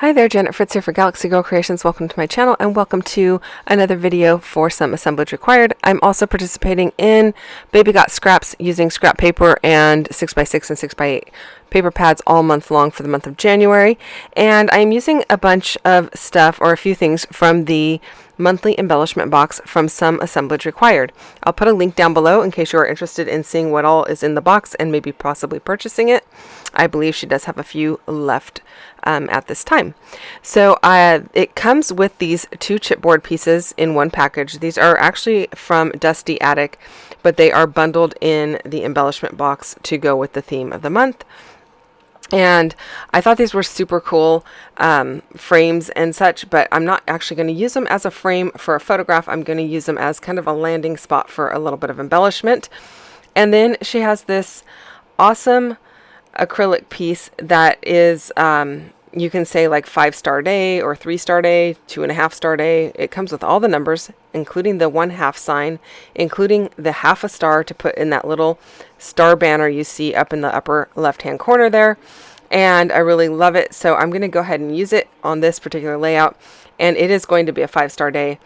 Hi there, Janet Fritz here for Galaxy Girl Creations. Welcome to my channel and welcome to another video for some assemblage required. I'm also participating in Baby Got Scraps using scrap paper and 6x6 and 6x8 paper pads all month long for the month of January. And I'm using a bunch of stuff or a few things from the monthly embellishment box from some assemblage required. I'll put a link down below in case you are interested in seeing what all is in the box and maybe possibly purchasing it. I believe she does have a few left at this time. So it comes with these two chipboard pieces in one package. These are actually from Dusty Attic, but they are bundled in the embellishment box to go with the theme of the month. And I thought these were super cool frames and such, but I'm not actually going to use them as a frame for a photograph. I'm going to use them as kind of a landing spot for a little bit of embellishment. And then she has this awesome acrylic piece that is you can say like 5-star day or 3-star day, 2.5-star day. It comes with all the numbers, including the 1/2 sign, including the 1/2 star to put in that little star banner you see up in the upper left hand corner there. And I really love it, so I'm going to go ahead and use it on this particular layout, and it is going to be a 5-star day.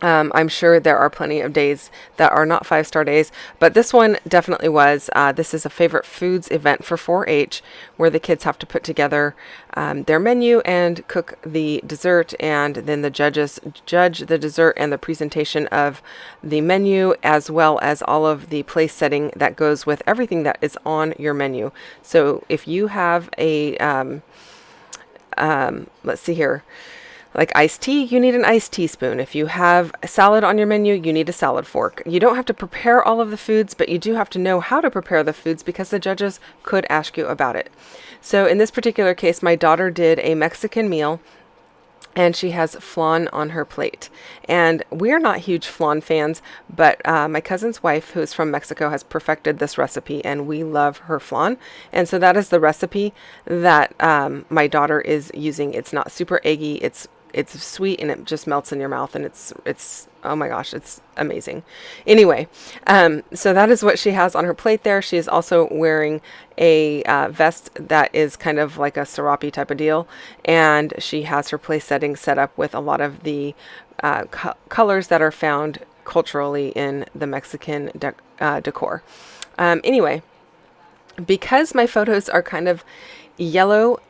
I'm sure there are plenty of days that are not 5-star days, but this one definitely was. This is a favorite foods event for 4-H where the kids have to put together their menu and cook the dessert, and then the judges judge the dessert and the presentation of the menu, as well as all of the place setting that goes with everything that is on your menu. So if you have a, let's see here, like iced tea, you need an iced teaspoon. If you have a salad on your menu, you need a salad fork. You don't have to prepare all of the foods, but you do have to know how to prepare the foods because the judges could ask you about it. So in this particular case, my daughter did a Mexican meal, and she has flan on her plate. And we are not huge flan fans, but my cousin's wife, who is from Mexico, has perfected this recipe, and we love her flan. And so that is the recipe that my daughter is using. It's not super eggy. It's sweet and it just melts in your mouth, and it's oh my gosh, it's amazing. Anyway, so that is what she has on her plate there. She is also wearing a vest that is kind of like a scrappy type of deal, and she has her place setting set up with a lot of the colors that are found culturally in the Mexican decor. Anyway, because my photos are kind of yellow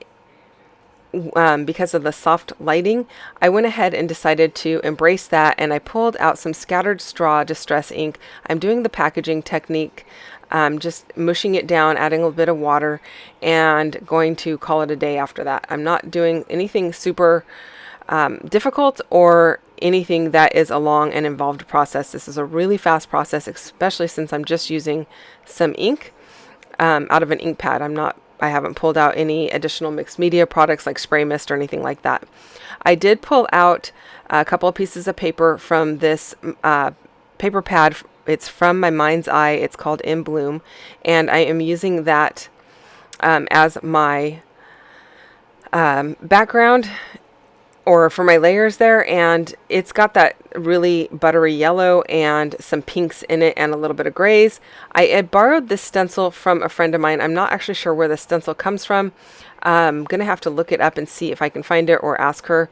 because of the soft lighting, I went ahead and decided to embrace that, and I pulled out some scattered straw distress ink. I'm doing the packaging technique, just mushing it down, adding a little bit of water, and going to call it a day after that. I'm not doing anything super difficult or anything that is a long and involved process. This is a really fast process, especially since I'm just using some ink out of an ink pad. I haven't pulled out any additional mixed media products like spray mist or anything like that. I did pull out a couple of pieces of paper from this paper pad. It's from my Mind's Eye. It's called In Bloom, and I am using that as my background or for my layers there, and it's got that really buttery yellow and some pinks in it and a little bit of grays. I borrowed this stencil from a friend of mine. I'm not actually sure where the stencil comes from. I'm gonna have to look it up and see if I can find it or ask her.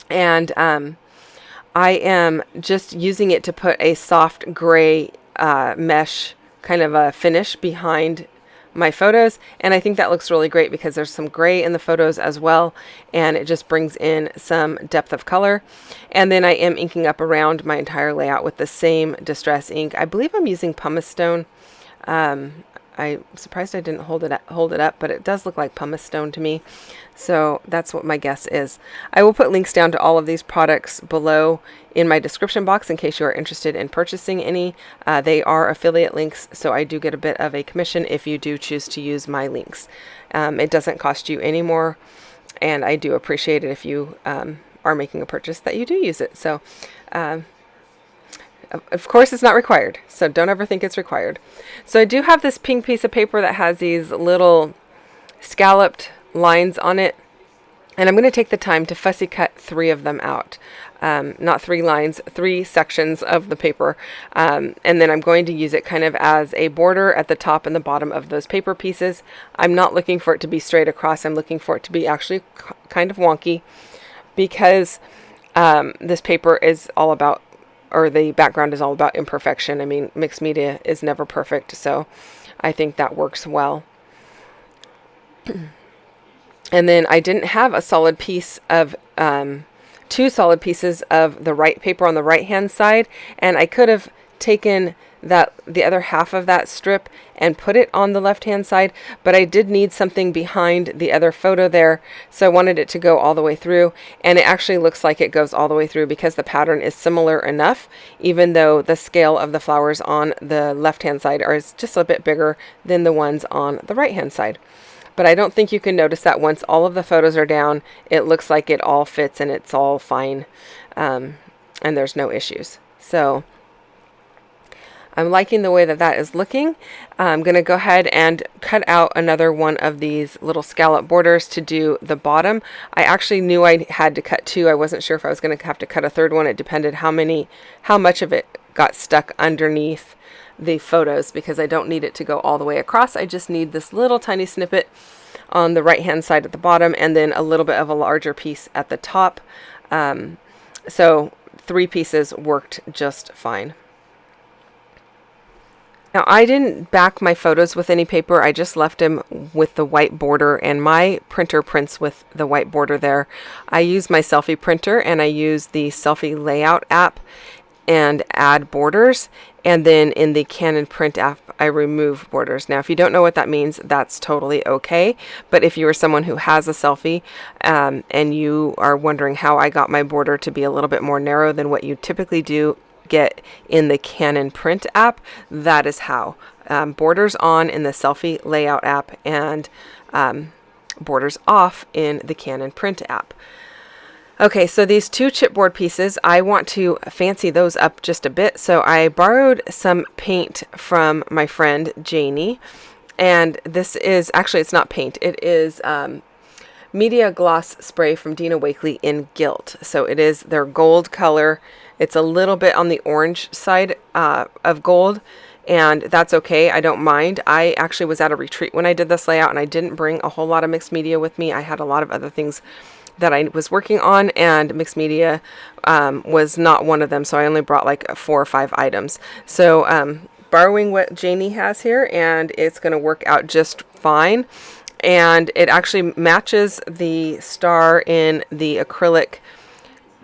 And I am just using it to put a soft gray mesh kind of a finish behind my photos, and I think that looks really great because there's some gray in the photos as well, and it just brings in some depth of color. And then I am inking up around my entire layout with the same distress ink. I believe I'm using pumice stone. I'm surprised I didn't hold it up, but it does look like pumice stone to me. So that's what my guess is. I will put links down to all of these products below in my description box in case you are interested in purchasing any. They are affiliate links, so I do get a bit of a commission if you do choose to use my links. It doesn't cost you any more, and I do appreciate it if you are making a purchase that you do use it. So of course, it's not required, so don't ever think it's required. So I do have this pink piece of paper that has these little scalloped lines on it. And I'm going to take the time to fussy cut 3 of them out. Not 3 lines, 3 sections of the paper. And then I'm going to use it kind of as a border at the top and the bottom of those paper pieces. I'm not looking for it to be straight across. I'm looking for it to be actually kind of wonky, because this paper is all about, or the background is all about imperfection. I mean, mixed media is never perfect, so I think that works well. And then I didn't have a solid piece of, 2 solid pieces of the right paper on the right hand side, and I could have taken the other half of that strip and put it on the left hand side, but I did need something behind the other photo there, so I wanted it to go all the way through, and it actually looks like it goes all the way through because the pattern is similar enough, even though the scale of the flowers on the left hand side is just a bit bigger than the ones on the right hand side. But I don't think you can notice that once all of the photos are down. It looks like it all fits and it's all fine, and there's no issues. So I'm liking the way that that is looking. I'm going to go ahead and cut out another one of these little scallop borders to do the bottom. I actually knew I had to cut 2. I wasn't sure if I was going to have to cut a 3rd one. It depended how much of it got stuck underneath the photos, because I don't need it to go all the way across. I just need this little tiny snippet on the right hand side at the bottom, and then a little bit of a larger piece at the top. So 3 pieces worked just fine. Now, I didn't back my photos with any paper. I just left them with the white border, and my printer prints with the white border there. I use my selfie printer, and I use the selfie layout app and add borders, and then in the Canon print app I remove borders. Now if you don't know what that means, that's totally okay, but if you are someone who has a selfie and you are wondering how I got my border to be a little bit more narrow than what you typically do get in the Canon print app, that is how. Borders on in the selfie layout app, and borders off in the Canon print app. Okay, so these 2 chipboard pieces, I want to fancy those up just a bit. So I borrowed some paint from my friend Janie, and this is, actually it's not paint, it is media gloss spray from Dina Wakley in Gilt. So it is their gold color. It's a little bit on the orange side of gold, and that's okay. I don't mind. I actually was at a retreat when I did this layout, and I didn't bring a whole lot of mixed media with me. I had a lot of other things that I was working on, and mixed media was not one of them, so I only brought like 4 or 5 items. So borrowing what Janie has here, and it's going to work out just fine. And it actually matches the star in the acrylic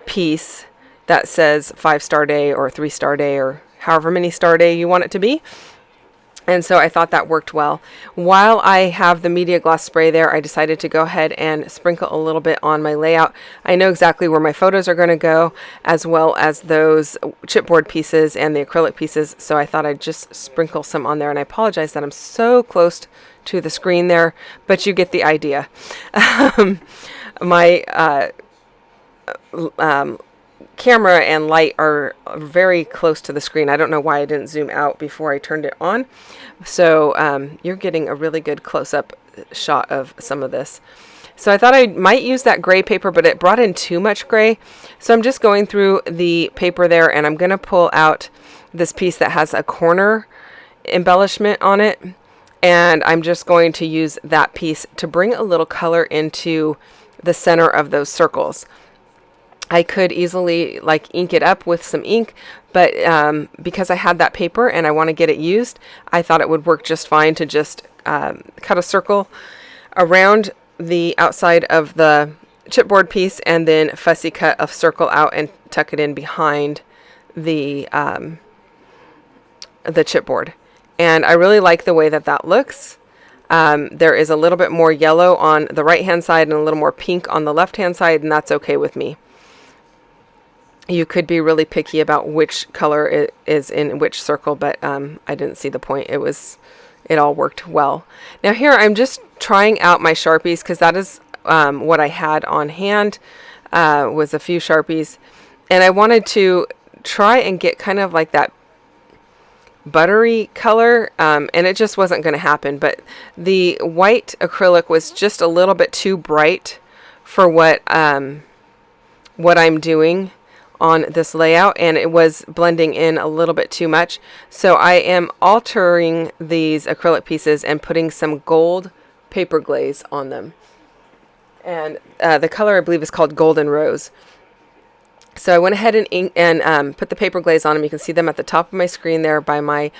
piece that says 5-star day or 3-star day or however many star day you want it to be. And so I thought that worked well. While I have the media gloss spray there, I decided to go ahead and sprinkle a little bit on my layout. I know exactly where my photos are going to go, as well as those chipboard pieces and the acrylic pieces. So I thought I'd just sprinkle some on there. And I apologize that I'm so close to the screen there, but you get the idea. My camera and light are very close to the screen. I don't know why I didn't zoom out before I turned it on. So you're getting a really good close-up shot of some of this. So I thought I might use that gray paper, but it brought in too much gray. So I'm just going through the paper there, and I'm going to pull out this piece that has a corner embellishment on it. And I'm just going to use that piece to bring a little color into the center of those circles. I could easily like ink it up with some ink, but because I had that paper and I want to get it used, I thought it would work just fine to just cut a circle around the outside of the chipboard piece and then fussy cut a circle out and tuck it in behind the chipboard. And I really like the way that that looks. There is a little bit more yellow on the right hand side and a little more pink on the left hand side, and that's okay with me. You could be really picky about which color it is in which circle, but I didn't see the point. It all worked well. Now here I'm just trying out my Sharpies, because that is what I had on hand, was a few Sharpies, and I wanted to try and get kind of like that buttery color, and it just wasn't going to happen. But the white acrylic was just a little bit too bright for what I'm doing on this layout, and it was blending in a little bit too much. So I am altering these acrylic pieces and putting some gold paper glaze on them. And the color I believe is called Golden Rose. So I went ahead and put the paper glaze on them. You can see them at the top of my screen there by my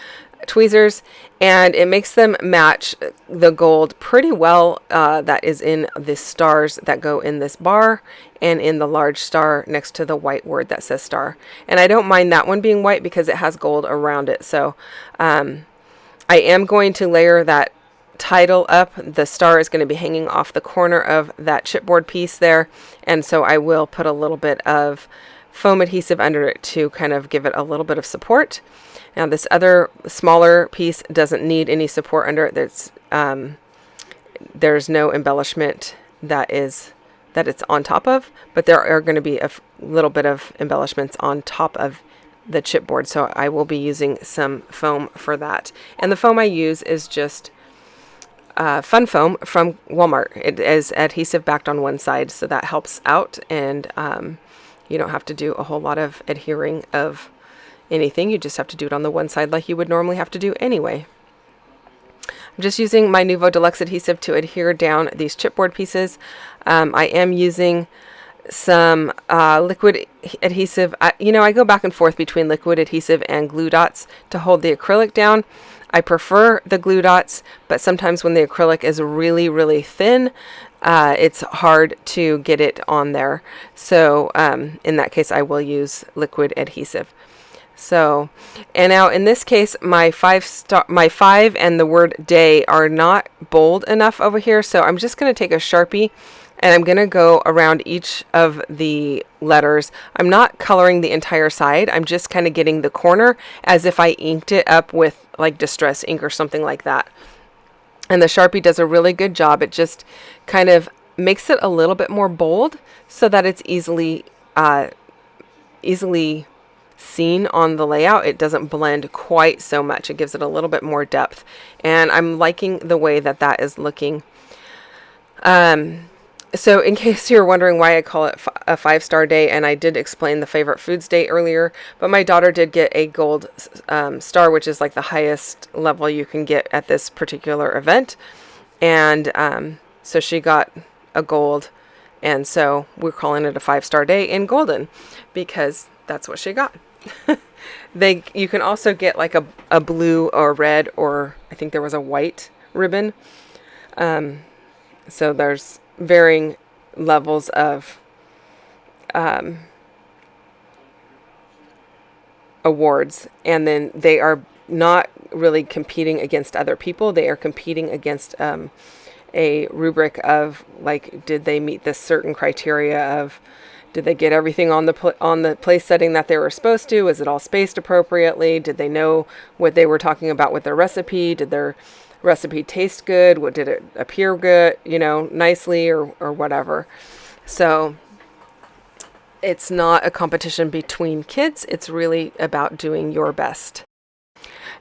tweezers, and it makes them match the gold pretty well that is in the stars that go in this bar and in the large star next to the white word that says star. And I don't mind that one being white because it has gold around it. So I am going to layer that title up. The star is going to be hanging off the corner of that chipboard piece there, and so I will put a little bit of foam adhesive under it to kind of give it a little bit of support. Now this other smaller piece doesn't need any support under it. There's no embellishment that it's on top of, but there are going to be a little bit of embellishments on top of the chipboard, so I will be using some foam for that. And the foam I use is just Fun Foam from Walmart. It is adhesive backed on one side, so that helps out, and you don't have to do a whole lot of adhering of anything. You just have to do it on the one side like you would normally have to do anyway. I'm just using my Nuvo Deluxe adhesive to adhere down these chipboard pieces. I am using some liquid adhesive. I go back and forth between liquid adhesive and glue dots to hold the acrylic down. I prefer the glue dots, but sometimes when the acrylic is really, really thin, it's hard to get it on there. So in that case, I will use liquid adhesive. So, and now in this case, my 5 and the word day are not bold enough over here. So I'm just going to take a Sharpie and I'm going to go around each of the letters. I'm not coloring the entire side. I'm just kind of getting the corner as if I inked it up with like distress ink or something like that. And the Sharpie does a really good job. It just kind of makes it a little bit more bold so that it's easily seen on the layout. It doesn't blend quite so much. It gives it a little bit more depth, and I'm liking the way that that is looking. So in case you're wondering why I call it a 5-star day, and I did explain the favorite foods day earlier, but my daughter did get a gold star, which is like the highest level you can get at this particular event, and so she got a gold, and so we're calling it a 5-star day in golden because that's what she got. You can also get like a blue or red, or I think there was a white ribbon. So there's varying levels of awards, and then they are not really competing against other people. They are competing against a rubric of like, did they meet this certain criteria of, did they get everything on the place setting that they were supposed to? Was it all spaced appropriately? Did they know what they were talking about with their recipe? Did their recipe taste good? What did it appear good, nicely or whatever? So it's not a competition between kids. It's really about doing your best.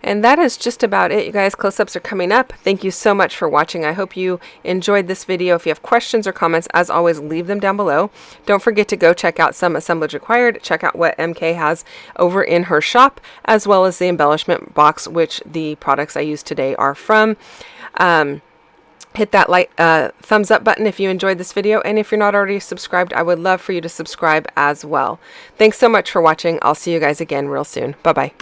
And that is just about it, you guys. Close-ups are coming up. Thank you so much for watching. I hope you enjoyed this video. If you have questions or comments, as always, leave them down below. Don't forget to go check out Some Assemblage Required. Check out what MK has over in her shop, as well as the embellishment box, which the products I used today are from. Hit that thumbs up button if you enjoyed this video, and if you're not already subscribed, I would love for you to subscribe as well. Thanks so much for watching. I'll see you guys again real soon. Bye-bye.